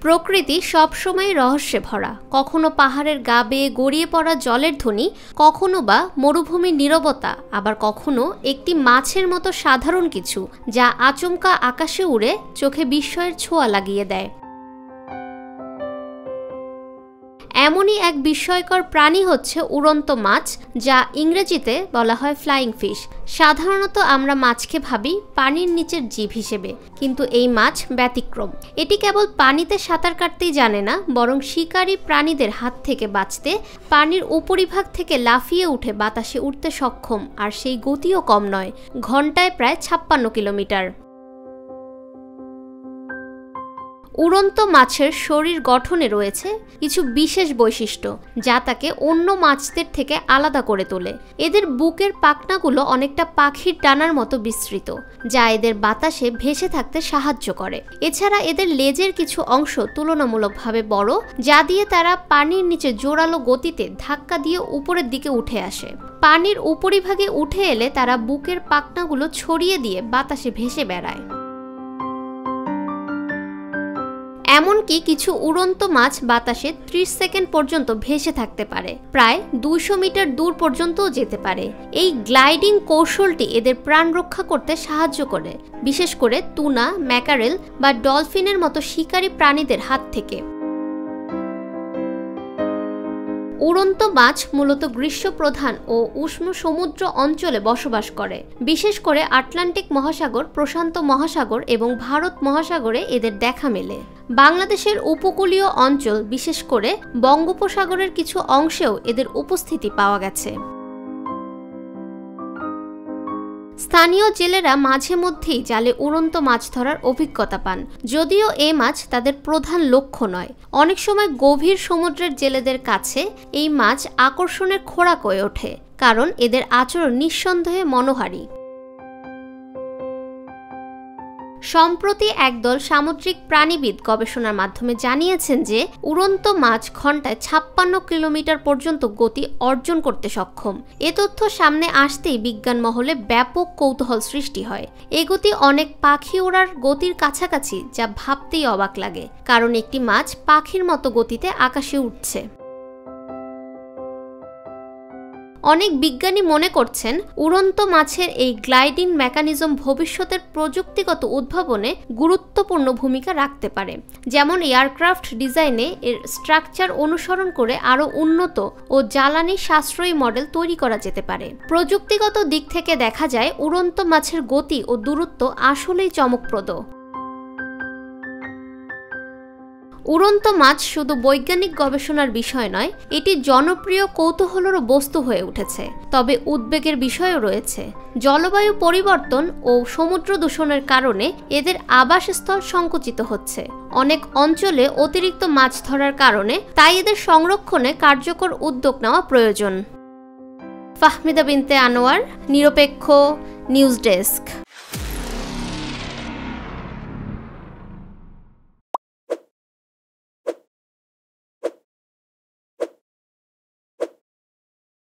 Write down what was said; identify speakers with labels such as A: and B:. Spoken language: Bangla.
A: প্রকৃতি সবসময় রহস্যে ভরা, কখনো পাহাড়ের গা বেয়ে গড়িয়ে পড়া জলের ধ্বনি, কখনো বা মরুভূমির নীরবতা, আবার কখনো একটি মাছের মতো সাধারণ কিছু যা আচমকা আকাশে উড়ে চোখে বিস্ময়ের ছোঁয়া লাগিয়ে দেয়। এমনই এক বিস্ময়কর প্রাণী হচ্ছে উড়ন্ত মাছ, যা ইংরেজিতে বলা হয় ফ্লাইং ফিশ। সাধারণত আমরা মাছকে ভাবি পানির নিচের জীব হিসেবে, কিন্তু এই মাছ ব্যতিক্রম। এটি কেবল পানিতে সাঁতার কাটতেই জানে না, বরং শিকারী প্রাণীদের হাত থেকে বাঁচতে পানির উপরিভাগ থেকে লাফিয়ে উঠে বাতাসে উঠতে সক্ষম, আর সেই গতিও কম নয়, ঘন্টায় প্রায় 56 কিলোমিটার। উড়ন্ত মাছের শরীর গঠনে রয়েছে কিছু বিশেষ বৈশিষ্ট্য যা তাকে অন্য মাছদের থেকে আলাদা করে তোলে। এদের বুকের পাখনাগুলো অনেকটা পাখির ডানার মতো বিস্তৃত, যা এদের বাতাসে ভেসে থাকতে সাহায্য করে। এছাড়া এদের লেজের কিছু অংশ তুলনামূলকভাবে বড়, যা দিয়ে তারা পানির নিচে জোরালো গতিতে ধাক্কা দিয়ে উপরের দিকে উঠে আসে। পানির উপরিভাগে উঠে এলে তারা বুকের পাখনাগুলো ছড়িয়ে দিয়ে বাতাসে ভেসে বেড়ায়। এমনকি কিছু উড়ন্ত মাছ বাতাসে 30 সেকেন্ড পর্যন্ত ভেসে থাকতে পারে, প্রায় 200 মিটার দূর পর্যন্তও যেতে পারে। এই গ্লাইডিং কৌশলটি এদের প্রাণ রক্ষা করতে সাহায্য করে, বিশেষ করে টুনা, ম্যাকারেল বা ডলফিনের মতো শিকারী প্রাণীদের হাত থেকে। উড়ন্ত মাছ মূলত গ্রীষ্মপ্রধান ও উষ্ণ সমুদ্র অঞ্চলে বসবাস করে। বিশেষ করে আটলান্টিক মহাসাগর, প্রশান্ত মহাসাগর এবং ভারত মহাসাগরে এদের দেখা মেলে। বাংলাদেশের উপকূলীয় অঞ্চল, বিশেষ করে বঙ্গোপসাগরের কিছু অংশেও এদের উপস্থিতি পাওয়া গেছে। স্থানীয় জেলেরা মাঝে মধ্যেই জালে উড়ন্ত মাছ ধরার অভিজ্ঞতা পান, যদিও এই মাছ তাদের প্রধান লক্ষ্য নয়। অনেক সময় গভীর সমুদ্রের জেলেদের কাছে এই মাছ আকর্ষণের খোরাক হয়ে ওঠে, কারণ এদের আচরণ নিঃসন্দেহে মনোহারী। সম্প্রতি একদল সামুদ্রিক প্রাণীবিদ গবেষণার মাধ্যমে জানিয়েছেন যে উড়ন্ত মাছ ঘন্টায় 56 কিলোমিটার পর্যন্ত গতি অর্জন করতে সক্ষম। এ তথ্য সামনে আসতেই বিজ্ঞান মহলে ব্যাপক কৌতূহল সৃষ্টি হয়। এ গতি অনেক পাখি ওড়ার গতির কাছাকাছি, যা ভাবতেই অবাক লাগে, কারণ একটি মাছ পাখির মতো গতিতে আকাশে উঠছে। অনেক বিজ্ঞানী মনে করছেন উড়ন্ত মাছের এই গ্লাইডিং মেকানিজম ভবিষ্যতের প্রযুক্তিগত উদ্ভাবনে গুরুত্বপূর্ণ ভূমিকা রাখতে পারে। যেমন এয়ারক্রাফট ডিজাইনে এর স্ট্রাকচার অনুসরণ করে আরও উন্নত ও জ্বালানি সাশ্রয়ী মডেল তৈরি করা যেতে পারে। প্রযুক্তিগত দিক থেকে দেখা যায় উড়ন্ত মাছের গতি ও দূরত্ব আসলেই চমকপ্রদ। উড়ন্ত মাছ শুধু বৈজ্ঞানিক গবেষণার বিষয় নয়, এটি জনপ্রিয় কৌতূহলেরও বস্তু হয়ে উঠেছে। তবে উদ্বেগের বিষয়ও রয়েছে। জলবায়ু পরিবর্তন ও সমুদ্র দূষণের কারণে এদের আবাসস্থল সংকুচিত হচ্ছে। অনেক অঞ্চলে অতিরিক্ত মাছ ধরার কারণে তাই এদের সংরক্ষণে কার্যকর উদ্যোগ নেওয়া প্রয়োজন। ফাহমিদা বিনতে আনোয়ার, নিরপেক্ষ নিউজ ডেস্ক।